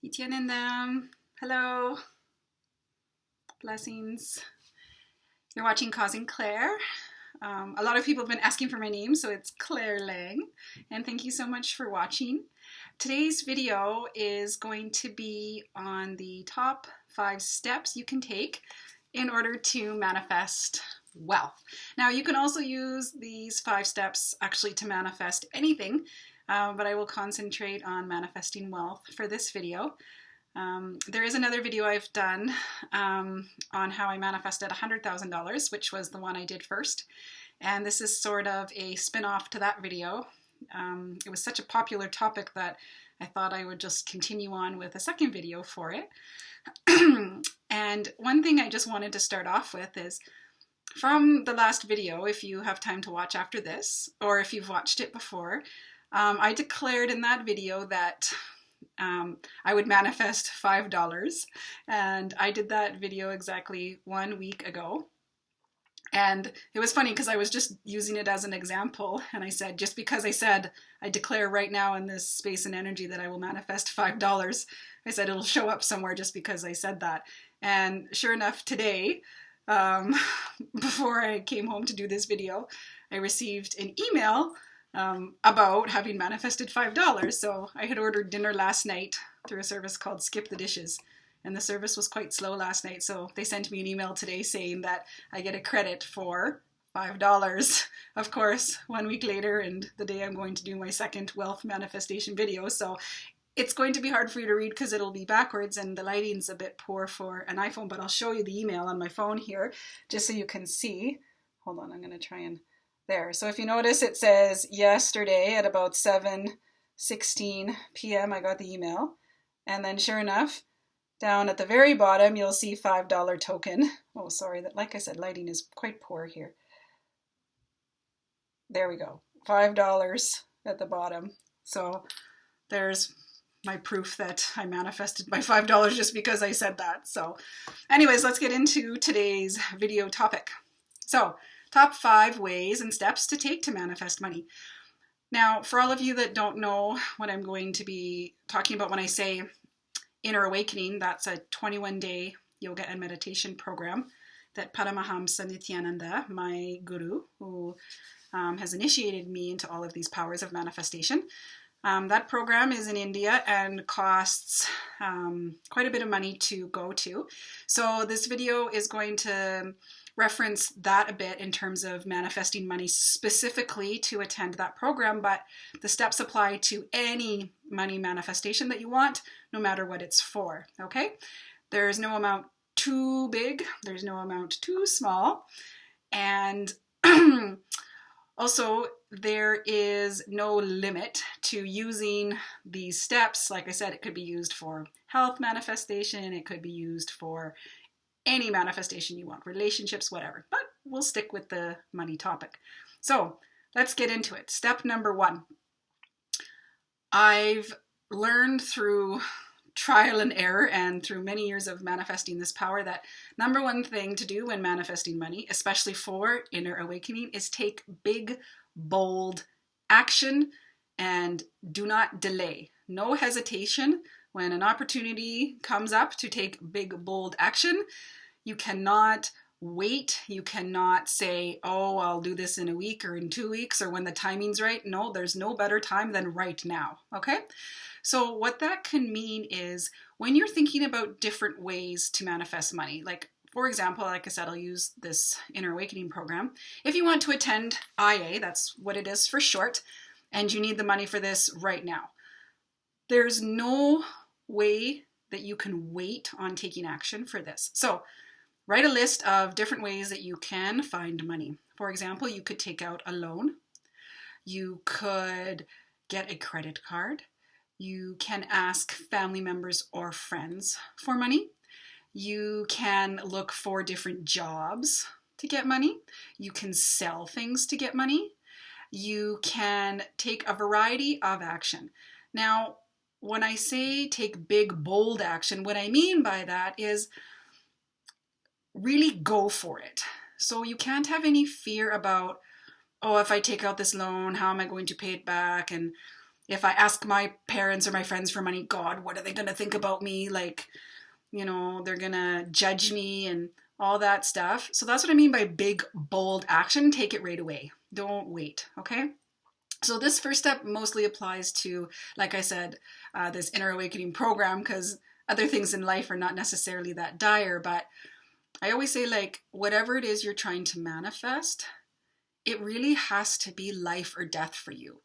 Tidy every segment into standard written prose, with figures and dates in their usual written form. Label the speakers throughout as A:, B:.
A: Nithyananda, hello, blessings. You're watching Causing Claire. A lot of people have been asking for my name, so it's Claire Lang, and thank you so much for watching. Today's video is going to be on the top 5 steps you can take in order to manifest wealth. Now, you can also use these 5 steps actually to manifest anything, but I will concentrate on manifesting wealth for this video. There is another video I've done on how I manifested $100,000, which was the one I did first. And this is sort of a spin-off to that video. It was such a popular topic that I thought I would just continue on with a second video for it. And one thing I just wanted to start off with is, from the last video, if you have time to watch after this, or if you've watched it before, I declared in that video that I would manifest $5, and I did that video exactly 1 week ago. And it was funny because I was just using it as an example, and I said, just because I said I declare right now in this space and energy that I will manifest $5, I said it'll show up somewhere just because I said that. And sure enough, today, before I came home to do this video, I received an email about having manifested $5. So I had ordered dinner last night through a service called Skip the Dishes, and the service was quite slow last night, so they sent me an email today saying that I get a credit for $5. Of course, 1 week later, and the day I'm going to do my second wealth manifestation video, so it's going to be hard for you to read because it'll be backwards and the lighting's a bit poor for an iPhone, but I'll show you the email on my phone here just so you can see. Hold on, I'm going to try and there. So if you notice, it says yesterday at about 7:16 p.m. I got the email, and then sure enough, down at the very bottom you'll see $5 token. Oh, sorry, that, like I said, lighting is quite poor here. There we go, $5 at the bottom. So there's my proof that I manifested my $5 just because I said that. So anyways, let's get into today's video topic. So top 5 ways and steps to take to manifest money. Now, for all of you that don't know what I'm going to be talking about when I say Inner Awakening, that's a 21-day yoga and meditation program that Parmahamsa Nithyananda, my guru, who has initiated me into all of these powers of manifestation. That program is in India and costs quite a bit of money to go to. So this video is going to reference that a bit in terms of manifesting money specifically to attend that program, but the steps apply to any money manifestation that you want, no matter what it's for, okay? There's no amount too big, there's no amount too small, and also there is no limit to using these steps. Like I said, it could be used for health manifestation, it could be used for any manifestation you want, relationships, whatever, but we'll stick with the money topic. So let's get into it. Step number 1. I've learned through trial and error and through many years of manifesting this power that number 1 thing to do when manifesting money, especially for inner awakening, is take big, bold action and do not delay. No hesitation. When an opportunity comes up to take big, bold action, you cannot wait. You cannot say, oh, I'll do this in a week or in 2 weeks or when the timing's right. No, there's no better time than right now, okay? So what that can mean is when you're thinking about different ways to manifest money, like for example, like I said, I'll use this Inner Awakening program. If you want to attend IA, that's what it is for short, and you need the money for this right now, there's no way that you can wait on taking action for this. So write a list of different ways that you can find money. For example, you could take out a loan. You could get a credit card. You can ask family members or friends for money. You can look for different jobs to get money. You can sell things to get money. You can take a variety of action. Now, when I say take big, bold action, what I mean by that is really go for it. So you can't have any fear about, oh, if I take out this loan, how am I going to pay it back? And if I ask my parents or my friends for money, God, what are they going to think about me? Like, they're going to judge me and all that stuff. So that's what I mean by big, bold action. Take it right away. Don't wait, okay? So this first step mostly applies to, like I said, this inner awakening program, because other things in life are not necessarily that dire. But I always say, like, whatever it is you're trying to manifest, it really has to be life or death for you.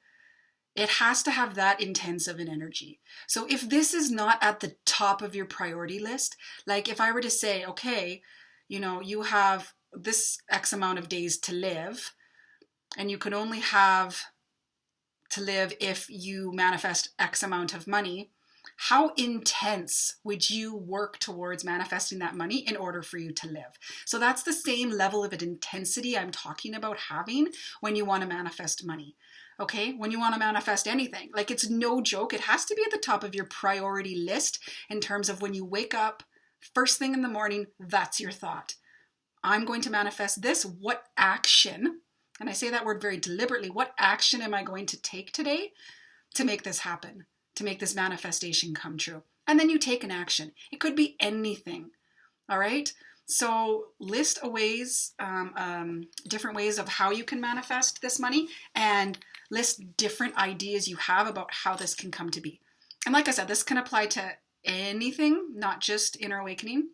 A: It has to have that intense of an energy. So if this is not at the top of your priority list, like if I were to say, okay, you have this X amount of days to live, and you can only have to live if you manifest X amount of money, how intense would you work towards manifesting that money in order for you to live? So that's the same level of intensity I'm talking about having when you want to manifest money. Okay, when you want to manifest anything, like, it's no joke. It has to be at the top of your priority list in terms of when you wake up, first thing in the morning, that's your thought. I'm going to manifest this. What action, and I say that word very deliberately, what action am I going to take today to make this happen, to make this manifestation come true? And then you take an action. It could be anything, all right? So list a ways, different ways of how you can manifest this money, and list different ideas you have about how this can come to be. And like I said, this can apply to anything, not just inner awakening,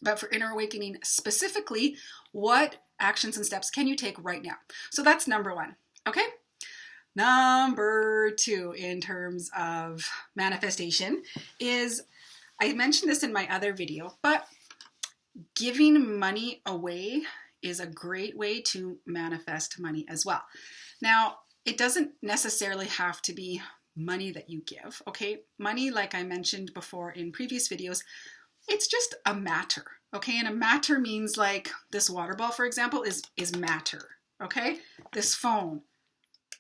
A: but for inner awakening specifically, what actions and steps can you take right now? So that's number one, okay? Number two, in terms of manifestation, is, I mentioned this in my other video, but giving money away is a great way to manifest money as well. Now, it doesn't necessarily have to be money that you give, okay? Money, like I mentioned before in previous videos, it's just a matter, okay? And a matter means, like, this water ball, for example, is matter, okay? This phone,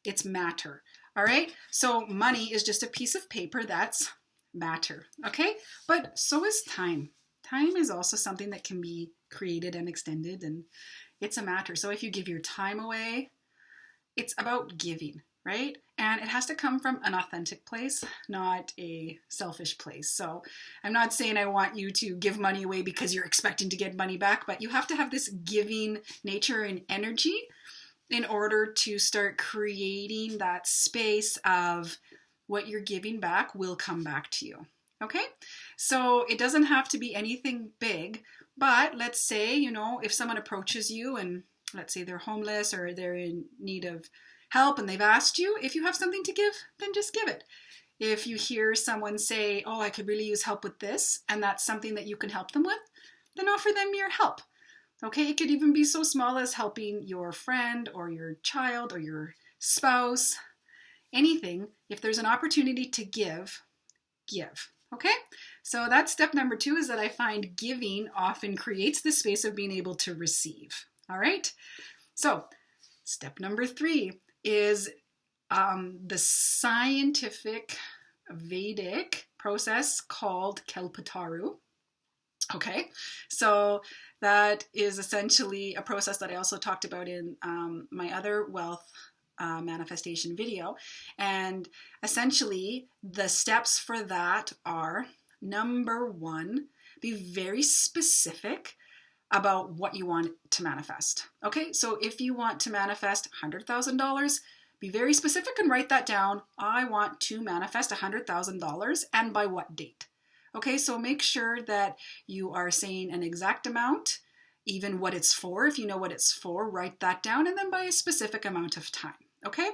A: it's matter, all right? So money is just a piece of paper that's matter, okay? But so is time. Time is also something that can be created and extended, and it's a matter. So if you give your time away, it's about giving, right? And it has to come from an authentic place, not a selfish place. So I'm not saying I want you to give money away because you're expecting to get money back, but you have to have this giving nature and energy in order to start creating that space of what you're giving back will come back to you. Okay? So it doesn't have to be anything big, but let's say, if someone approaches you and let's say they're homeless or they're in need of help and they've asked you, if you have something to give, then just give it. If you hear someone say, oh, I could really use help with this, and that's something that you can help them with, then offer them your help. Okay, it could even be so small as helping your friend or your child or your spouse, anything. If there's an opportunity to give, give. Okay, so that's step number two, is that I find giving often creates the space of being able to receive. All right, so step number three is the scientific Vedic process called Kalpataru. Okay, so that is essentially a process that I also talked about in my other wealth manifestation video. And essentially the steps for that are, number one, be very specific about what you want to manifest. Okay, so if you want to manifest $100,000, be very specific and write that down. I want to manifest $100,000, and by what date? Okay, so make sure that you are saying an exact amount, even what it's for. If you know what it's for, write that down, and then by a specific amount of time. Okay,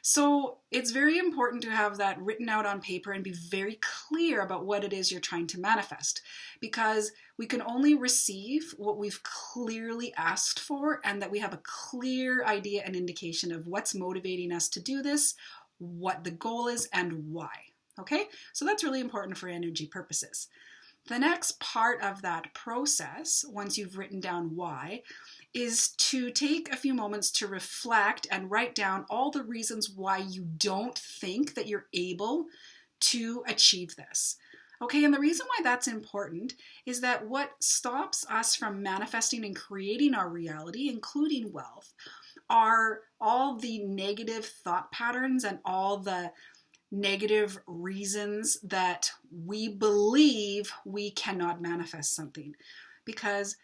A: so it's very important to have that written out on paper and be very clear about what it is you're trying to manifest, because we can only receive what we've clearly asked for, and that we have a clear idea and indication of what's motivating us to do this, what the goal is, and why. Okay, so that's really important for energy purposes. The next part of that process, once you've written down why, is to take a few moments to reflect and write down all the reasons why you don't think that you're able to achieve this. Okay, and the reason why that's important is that what stops us from manifesting and creating our reality, including wealth, are all the negative thought patterns and all the negative reasons that we believe we cannot manifest something. Because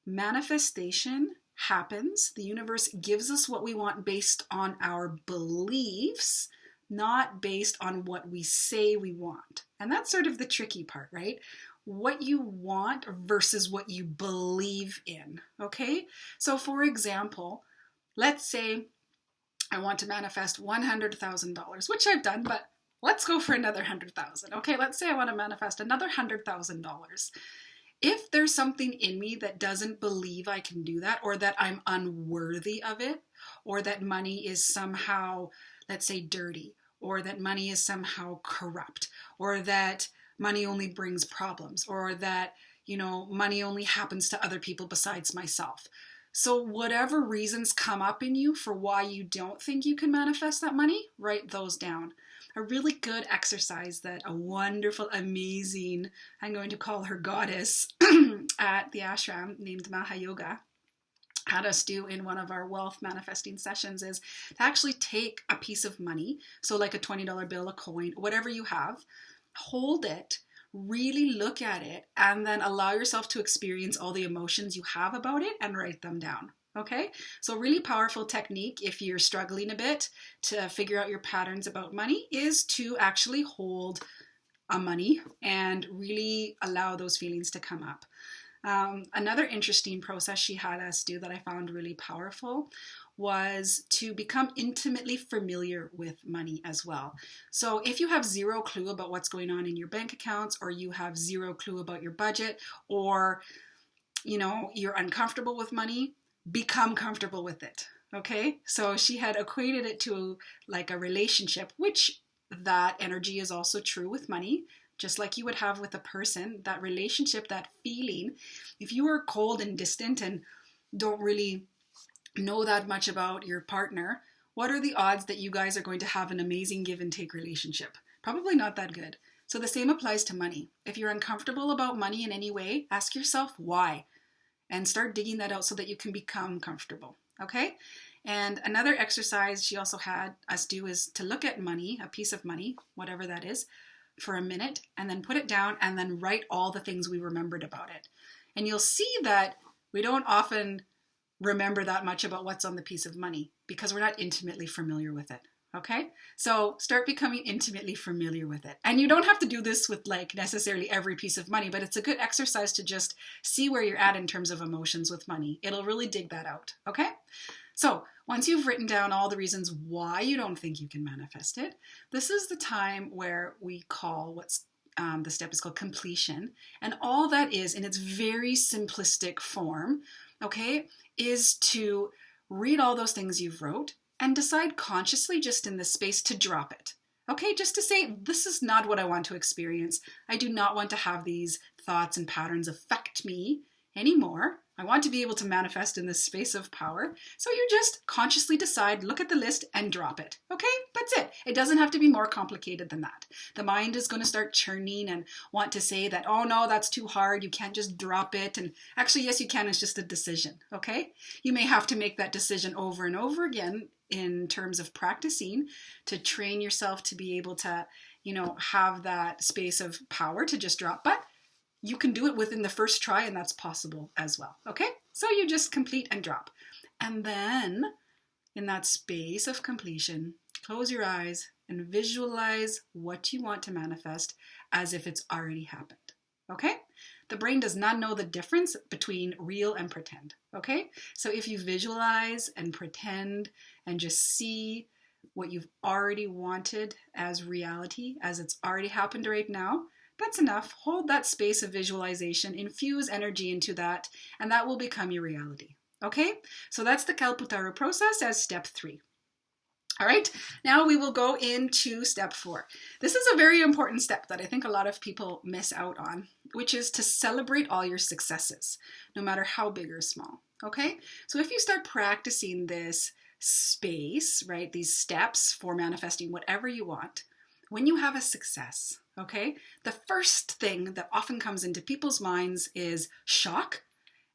A: manifestation happens, the universe gives us what we want based on our beliefs, not based on what we say we want. And that's sort of the tricky part, right? What you want versus what you believe in, okay? So for example, let's say I want to manifest $100,000, which I've done, but let's go for another 100,000. Okay, let's say I want to manifest another $100,000. If there's something in me that doesn't believe I can do that, or that I'm unworthy of it, or that money is somehow, let's say, dirty, or that money is somehow corrupt, or that money only brings problems, or that, money only happens to other people besides myself. So whatever reasons come up in you for why you don't think you can manifest that money, write those down. A really good exercise that a wonderful, amazing, I'm going to call her goddess at the ashram named Mahayoga had us do in one of our wealth manifesting sessions is to actually take a piece of money, so like a $20 bill, a coin, whatever you have, hold it, really look at it, and then allow yourself to experience all the emotions you have about it and write them down. Okay, so really powerful technique if you're struggling a bit to figure out your patterns about money is to actually hold a money and really allow those feelings to come up. Another interesting process she had us do that I found really powerful was to become intimately familiar with money as well. So if you have zero clue about what's going on in your bank accounts, or you have zero clue about your budget, or you're uncomfortable with money, become comfortable with it. Okay, so she had equated it to like a relationship, which that energy is also true with money. Just like you would have with a person, that relationship, that feeling, if you are cold and distant and don't really know that much about your partner, what are the odds that you guys are going to have an amazing give and take relationship? Probably not that good. So the same applies to money. If you're uncomfortable about money in any way, ask yourself why, and start digging that out so that you can become comfortable. Okay? And another exercise she also had us do is to look at money, a piece of money, whatever that is, for a minute, and then put it down and then write all the things we remembered about it. And you'll see that we don't often remember that much about what's on the piece of money because we're not intimately familiar with it. Okay? So start becoming intimately familiar with it. And you don't have to do this with like necessarily every piece of money, but it's a good exercise to just see where you're at in terms of emotions with money. It'll really dig that out. Okay? So once you've written down all the reasons why you don't think you can manifest it, this is the time where we call the step is called completion. And all that is, in its very simplistic form, okay, is to read all those things you've wrote and decide consciously just in this space to drop it. Okay, just to say, this is not what I want to experience. I do not want to have these thoughts and patterns affect me anymore. I want to be able to manifest in this space of power. So you just consciously decide, look at the list and drop it. Okay, that's it. It doesn't have to be more complicated than that. The mind is going to start churning and want to say that, oh no, that's too hard. You can't just drop it. And actually, yes, you can. It's just a decision. Okay, you may have to make that decision over and over again in terms of practicing to train yourself to be able to, have that space of power to just drop. But you can do it within the first try, and that's possible as well. Okay, so you just complete and drop. And then in that space of completion, close your eyes and visualize what you want to manifest as if it's already happened. Okay, the brain does not know the difference between real and pretend. Okay, so if you visualize and pretend and just see what you've already wanted as reality, as it's already happened right now, that's enough. Hold that space of visualization, infuse energy into that, and that will become your reality. Okay? So that's the Kalpataru process as step 3. All right, now we will go into step 4. This is a very important step that I think a lot of people miss out on, which is to celebrate all your successes, no matter how big or small. Okay? So if you start practicing this space, right, these steps for manifesting whatever you want, when you have a success, okay, the first thing that often comes into people's minds is shock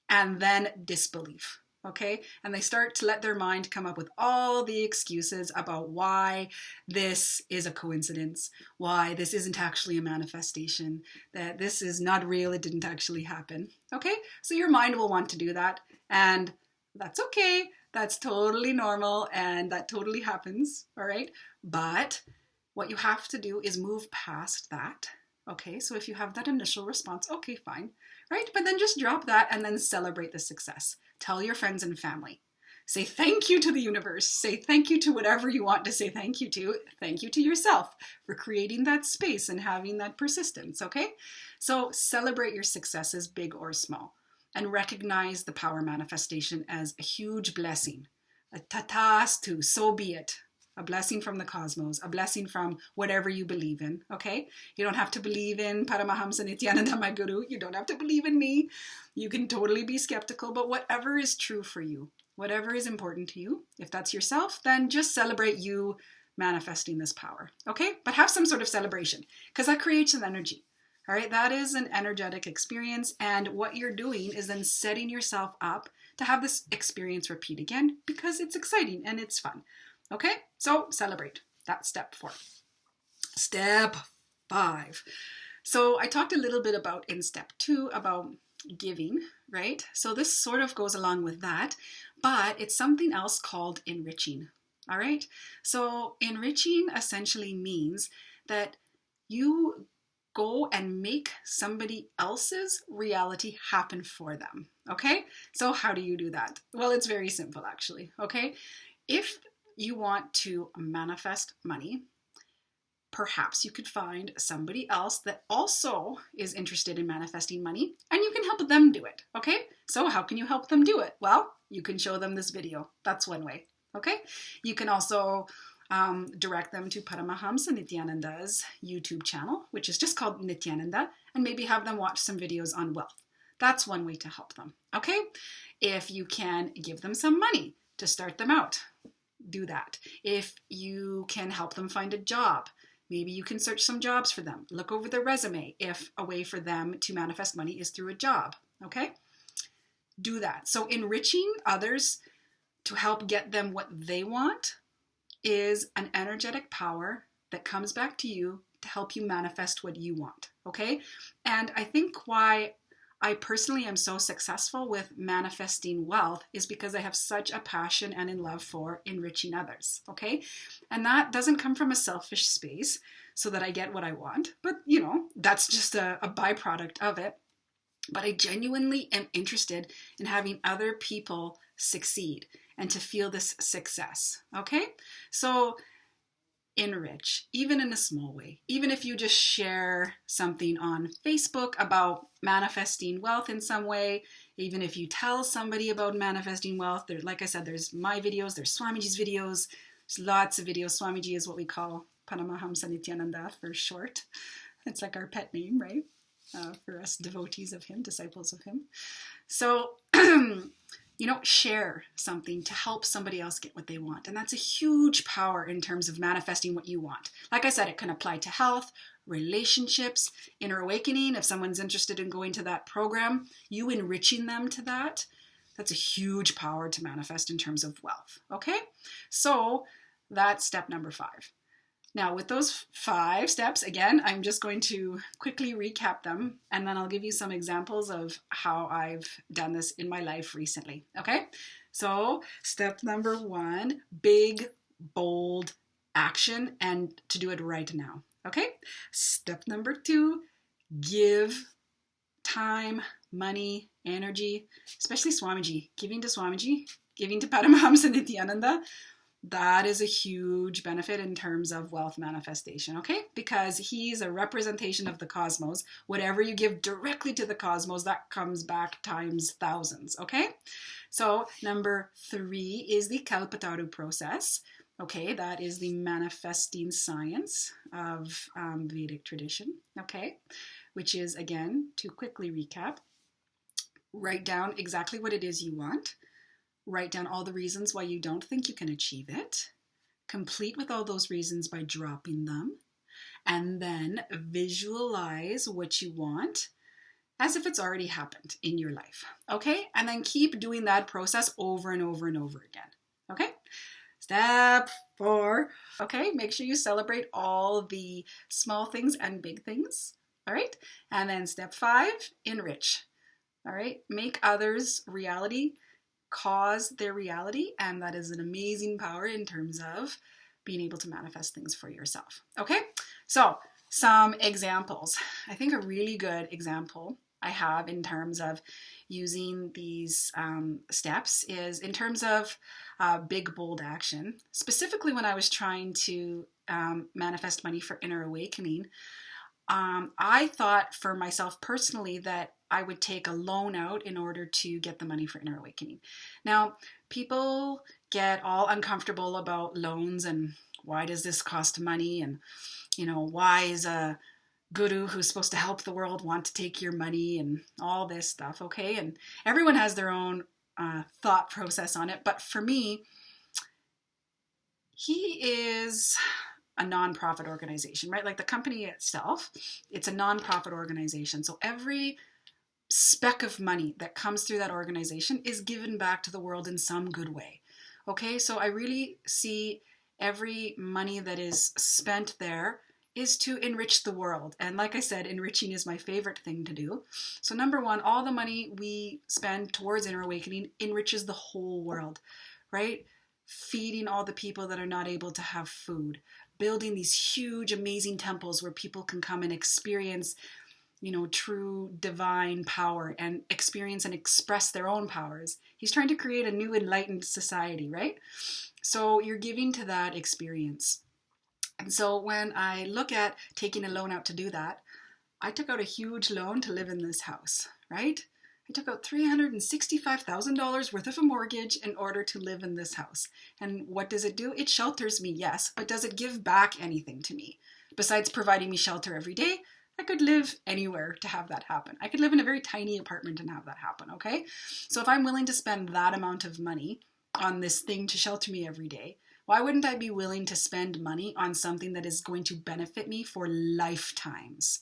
A: and then disbelief. okay? And they start to let their mind come up with all the excuses about why this is a coincidence, why this isn't actually a manifestation, that this is not real, it didn't actually happen, okay? So your mind will want to do that, and that's okay. That's totally normal, and that totally happens, all right? But what you have to do is move past that, okay? So if you have that initial response, okay, fine, right? But then just drop that and then celebrate the success. Tell your friends and family. Say thank you to the universe. Say thank you to whatever you want to say thank you to. Thank you to yourself for creating that space and having that persistence, okay? So celebrate your successes, big or small, and recognize the power manifestation as a huge blessing. A tatastu, so be it. A blessing from the cosmos, a blessing from whatever you believe in, okay? You don't have to believe in Parmahamsa Nithyananda, my guru. You don't have to believe in me. You can totally be skeptical, but whatever is true for you, whatever is important to you, if that's yourself, then just celebrate you manifesting this power, okay? But have some sort of celebration, because that creates an energy, all right? That is an energetic experience, and what you're doing is then setting yourself up to have this experience repeat again, because it's exciting and it's fun. Okay, so celebrate. That's step 4. Step 5. So I talked a little bit about in step 2 about giving, right? So this sort of goes along with that, but it's something else called enriching, all right? So enriching essentially means that you go and make somebody else's reality happen for them, okay? So how do you do that? Well, it's very simple actually, okay? If you want to manifest money, perhaps you could find somebody else that also is interested in manifesting money, and you can help them do it, okay? So how can you help them do it? Well, you can show them this video. That's one way, okay? You can also direct them to Parmahamsa Nithyananda's YouTube channel, which is just called Nithyananda, and maybe have them watch some videos on wealth. That's one way to help them, okay? If you can give them some money to start them out, do that. If you can help them find a job, maybe you can search some jobs for them. Look over their resume if a way for them to manifest money is through a job, okay? Do that. So enriching others to help get them what they want is an energetic power that comes back to you to help you manifest what you want, okay? And I think why I personally am so successful with manifesting wealth is because I have such a passion and in love for enriching others, okay? And that doesn't come from a selfish space so that I get what I want, but you know, that's just a byproduct of it. But I genuinely am interested in having other people succeed and to feel this success, okay? So enrich, even in a small way. Even if you just share something on Facebook about manifesting wealth in some way, even if you tell somebody about manifesting wealth, there, like I said, there's my videos, there's Swamiji's videos, there's lots of videos. Swamiji is what we call Parmahamsa Nithyananda for short. It's like our pet name, right? For us devotees of him, disciples of him. So, you know, share something to help somebody else get what they want. And that's a huge power in terms of manifesting what you want. Like I said, it can apply to health, relationships, inner awakening. If someone's interested in going to that program, you enriching them to that, that's a huge power to manifest in terms of wealth. Okay? So that's step number 5. Now, with those 5 steps, again, I'm just going to quickly recap them, and then I'll give you some examples of how I've done this in my life recently, okay? So, step number 1, big, bold action, and to do it right now, okay? Step number 2, give time, money, energy, especially Swamiji, giving to Paramahamsa Nithyananda. That is a huge benefit in terms of wealth manifestation, okay? Because he's a representation of the cosmos. Whatever you give directly to the cosmos, that comes back times thousands, okay? So number 3 is the Kalpataru process, okay? That is the manifesting science of Vedic tradition, okay? Which is, again, to quickly recap, write down exactly what it is you want. Write down all the reasons why you don't think you can achieve it. Complete with all those reasons by dropping them. And then visualize what you want. as if it's already happened in your life. Okay? And then keep doing that process over and over and over again. Okay? Step 4. Okay, make sure you celebrate all the small things and big things. All right? And then step 5, enrich. All right? Make others' reality cause their reality, and that is an amazing power in terms of being able to manifest things for yourself. Okay? So, some examples. I think a really good example I have in terms of using these steps is in terms of big, bold action. Specifically when I was trying to manifest money for inner awakening, I thought for myself personally that I would take a loan out in order to get the money for inner awakening. Now, people get all uncomfortable about loans and why does this cost money, and why is a guru who's supposed to help the world want to take your money and all this stuff, okay? And everyone has their own thought process on it, but for me, he is a nonprofit organization, right? Like the company itself, it's a nonprofit organization. So every speck of money that comes through that organization is given back to the world in some good way. Okay, so I really see every money that is spent there is to enrich the world. And like I said, enriching is my favorite thing to do. So number 1, all the money we spend towards inner awakening enriches the whole world, right? Feeding all the people that are not able to have food, building these huge, amazing temples where people can come and experience, true divine power and experience and express their own powers. He's trying to create a new enlightened society, right? So you're giving to that experience. And so when I look at taking a loan out to do that, I took out a huge loan to live in this house, right? I took out $365,000 worth of a mortgage in order to live in this house. And what does it do? It shelters me, yes, but does it give back anything to me? Besides providing me shelter every day, I could live anywhere to have that happen. I could live in a very tiny apartment and have that happen, okay? So if I'm willing to spend that amount of money on this thing to shelter me every day, why wouldn't I be willing to spend money on something that is going to benefit me for lifetimes,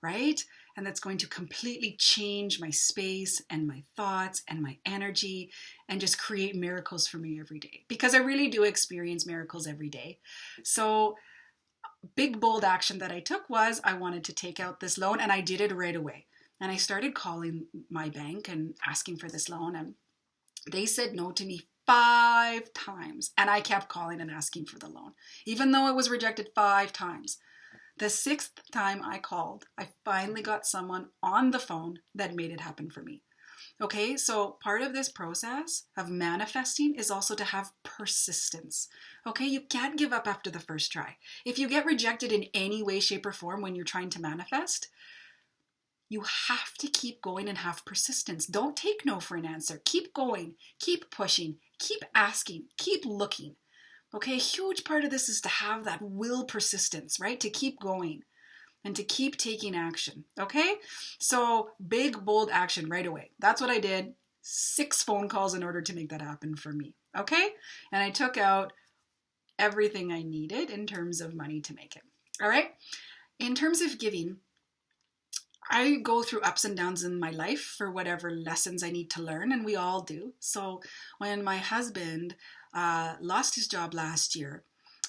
A: right? And that's going to completely change my space and my thoughts and my energy and just create miracles for me every day. Because I really do experience miracles every day. So big, bold action that I took was I wanted to take out this loan, and I did it right away. And I started calling my bank and asking for this loan, and they said no to me 5 times. And I kept calling and asking for the loan, even though it was rejected 5 times. The 6th time I called, I finally got someone on the phone that made it happen for me. Okay, so part of this process of manifesting is also to have persistence. Okay, you can't give up after the first try. If you get rejected in any way, shape, or form when you're trying to manifest, you have to keep going and have persistence. Don't take no for an answer. Keep going, keep pushing, keep asking, keep looking. Okay, a huge part of this is to have that will persistence, right? To keep going and to keep taking action, okay? So big, bold action right away. That's what I did. 6 phone calls in order to make that happen for me, okay? And I took out everything I needed in terms of money to make it, all right? In terms of giving, I go through ups and downs in my life for whatever lessons I need to learn, and we all do. So when my husband lost his job last year,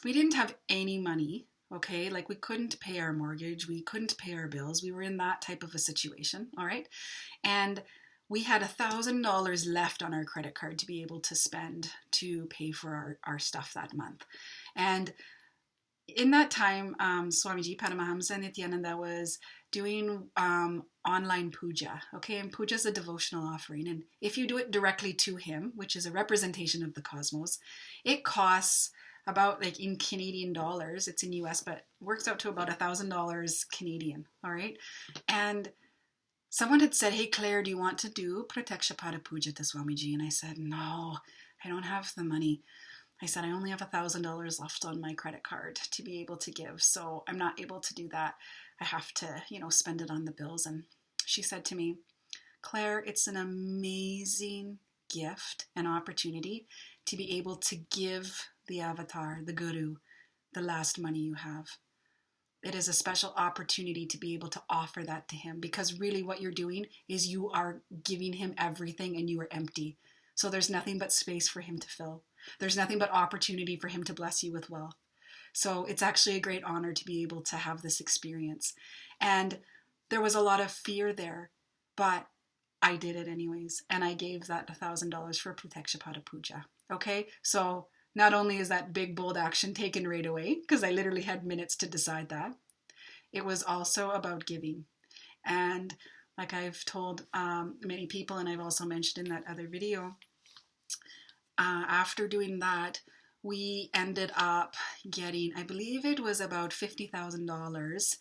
A: we didn't have any money, okay? Like we couldn't pay our mortgage, we couldn't pay our bills. We were in that type of a situation, all right? And we had $1,000 left on our credit card to be able to spend to pay for our stuff that month. And in that time, Swamiji Paramahamsa Nithyananda was doing online puja, okay? And puja is a devotional offering. And if you do it directly to him, which is a representation of the cosmos, it costs about, like in Canadian dollars, it's in US, but works out to about $1,000 Canadian, all right? And someone had said, hey, Claire, do you want to do Prataksha Pada Puja to Swamiji? And I said, no, I don't have the money. I said, I only have $1,000 left on my credit card to be able to give, so I'm not able to do that. I have to, spend it on the bills. And she said to me, Claire, it's an amazing gift and opportunity to be able to give the avatar, the guru, the last money you have. it is a special opportunity to be able to offer that to him, because really what you're doing is you are giving him everything and you are empty. So there's nothing but space for him to fill. There's nothing but opportunity for him to bless you with wealth. So it's actually a great honor to be able to have this experience. And there was a lot of fear there, but I did it anyways. And I gave that $1,000 for Pratyakshapata Puja. Okay, so not only is that big, bold action taken right away, because I literally had minutes to decide that, it was also about giving. And like I've told many people, and I've also mentioned in that other video, after doing that, we ended up getting, I believe it was about $50,000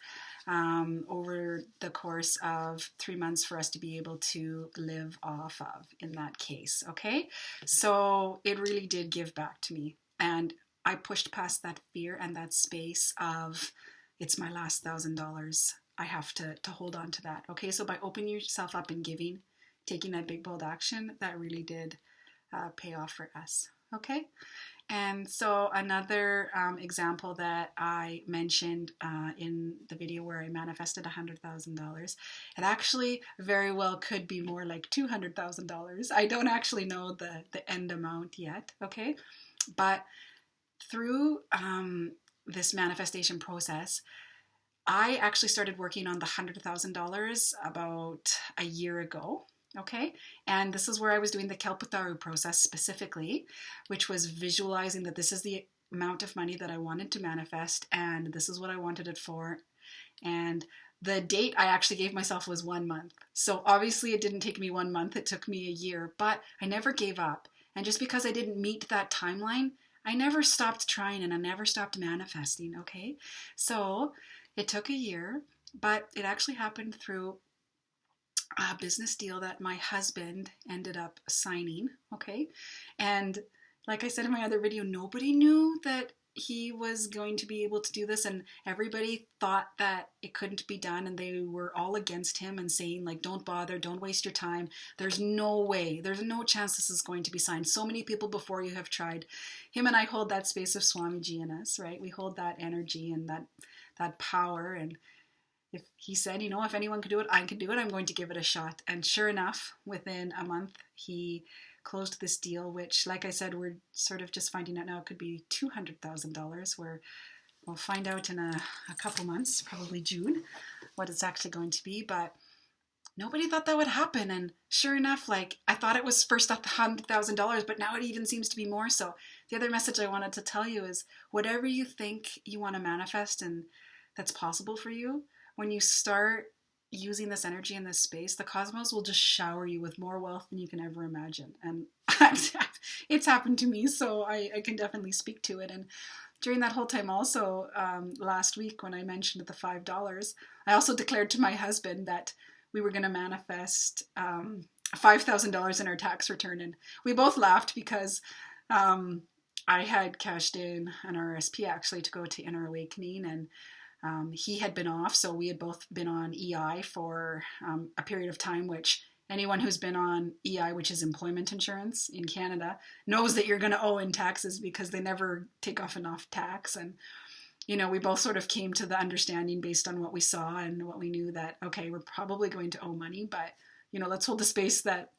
A: over the course of 3 months for us to be able to live off of in that case. Okay, so it really did give back to me, and I pushed past that fear and that space of it's my last $1,000. I have to hold on to that. Okay, so by opening yourself up and giving, taking that big bold action, that really did pay off for us. Okay. And so another example that I mentioned in the video where I manifested $100,000, it actually very well could be more like $200,000. I don't actually know the end amount yet, okay? But through this manifestation process, I actually started working on the $100,000 about a year ago. Okay, and this is where I was doing the Kalpataru process specifically, which was visualizing that this is the amount of money that I wanted to manifest, and this is what I wanted it for. And the date I actually gave myself was 1 month. So obviously it didn't take me 1 month, it took me a year, but I never gave up. And just because I didn't meet that timeline, I never stopped trying and I never stopped manifesting, okay? So it took a year, but it actually happened through a business deal that my husband ended up signing, okay? And like I said in my other video, nobody knew that he was going to be able to do this, and everybody thought that it couldn't be done, and they were all against him and saying like, don't bother, don't waste your time. There's no way, there's no chance this is going to be signed. So many people before you have tried. Him and I hold that space of Swamiji in us, right? We hold that energy and that power, and if he said, you know, if anyone could do it, I can do it. I'm going to give it a shot. And sure enough, within a month, he closed this deal, which, like I said, we're sort of just finding out now it could be $200,000, where we'll find out in a couple months, probably June, what it's actually going to be. But nobody thought that would happen. And sure enough, like I thought it was first at the $100,000, but now it even seems to be more. So the other message I wanted to tell you is whatever you think you want to manifest and that's possible for you, when you start using this energy in this space, the cosmos will just shower you with more wealth than you can ever imagine. And it's happened to me, so I can definitely speak to it. And during that whole time also, last week when I mentioned the $5, I also declared to my husband that we were going to manifest $5,000 in our tax return. And we both laughed because I had cashed in an RSP actually to go to Inner Awakening, and he had been off, so we had both been on EI for a period of time, which anyone who's been on EI, which is employment insurance in Canada, knows that you're going to owe in taxes because they never take off enough tax. And, you know, we both sort of came to the understanding based on what we saw and what we knew that, okay, we're probably going to owe money, but, you know, let's hold the space that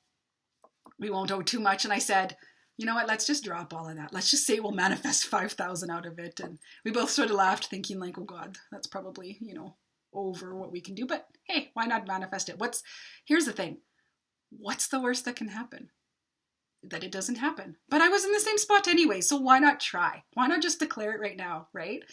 A: we won't owe too much. And I said, you know what, let's just drop all of that. Let's just say we'll manifest 5,000 out of it. And we both sort of laughed thinking like, oh God, that's probably, you know, over what we can do. But hey, why not manifest it? Here's the thing. What's the worst that can happen? That it doesn't happen. But I was in the same spot anyway, so why not try? Why not just declare it right now, right?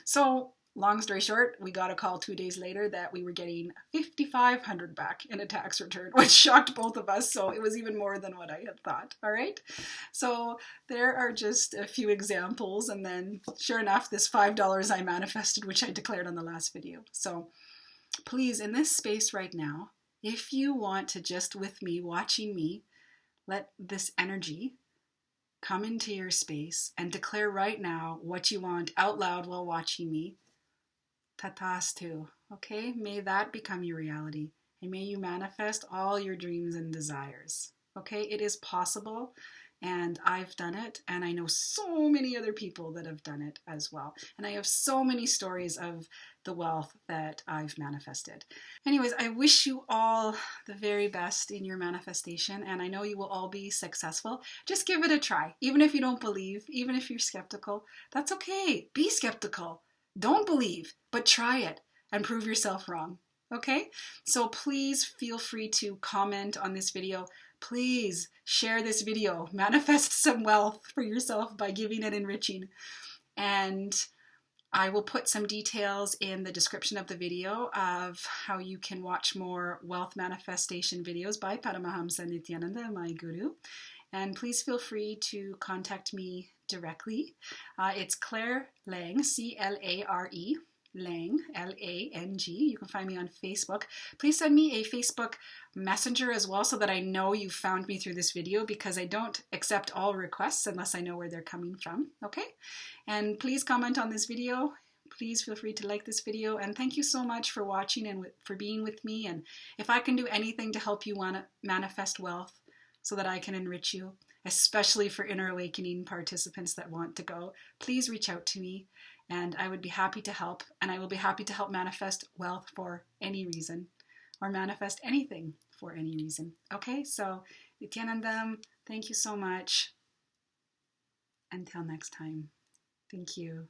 A: So long story short, we got a call 2 days later that we were getting $5,500 back in a tax return, which shocked both of us. So it was even more than what I had thought. All right. So there are just a few examples. And then sure enough, this $5 I manifested, which I declared on the last video. So please, in this space right now, if you want to just with me, watching me, let this energy come into your space and declare right now what you want out loud while watching me. Tatastu, okay? May that become your reality, and may you manifest all your dreams and desires, okay? It is possible, and I've done it, and I know so many other people that have done it as well. And I have so many stories of the wealth that I've manifested. Anyways, I wish you all the very best in your manifestation, and I know you will all be successful. Just give it a try. Even if you don't believe, even if you're skeptical, that's okay. Be skeptical. Don't believe, but try it and prove yourself wrong. Okay? So please feel free to comment on this video. Please share this video. Manifest some wealth for yourself by giving and enriching. And I will put some details in the description of the video of how you can watch more wealth manifestation videos by Parmahamsa Nithyananda, my guru. And please feel free to contact me directly. It's Claire Lang, C-L-A-R-E, Lang, L-A-N-G. You can find me on Facebook. Please send me a Facebook Messenger as well so that I know you found me through this video, because I don't accept all requests unless I know where they're coming from, okay? And please comment on this video. Please feel free to like this video, and thank you so much for watching and for being with me. And if I can do anything to help you want to manifest wealth so that I can enrich you, especially for Inner Awakening participants that want to go, please reach out to me. And I would be happy to help, and I will be happy to help manifest wealth for any reason, or manifest anything for any reason. Okay, so Nithyanandam, thank you so much. Until next time, thank you.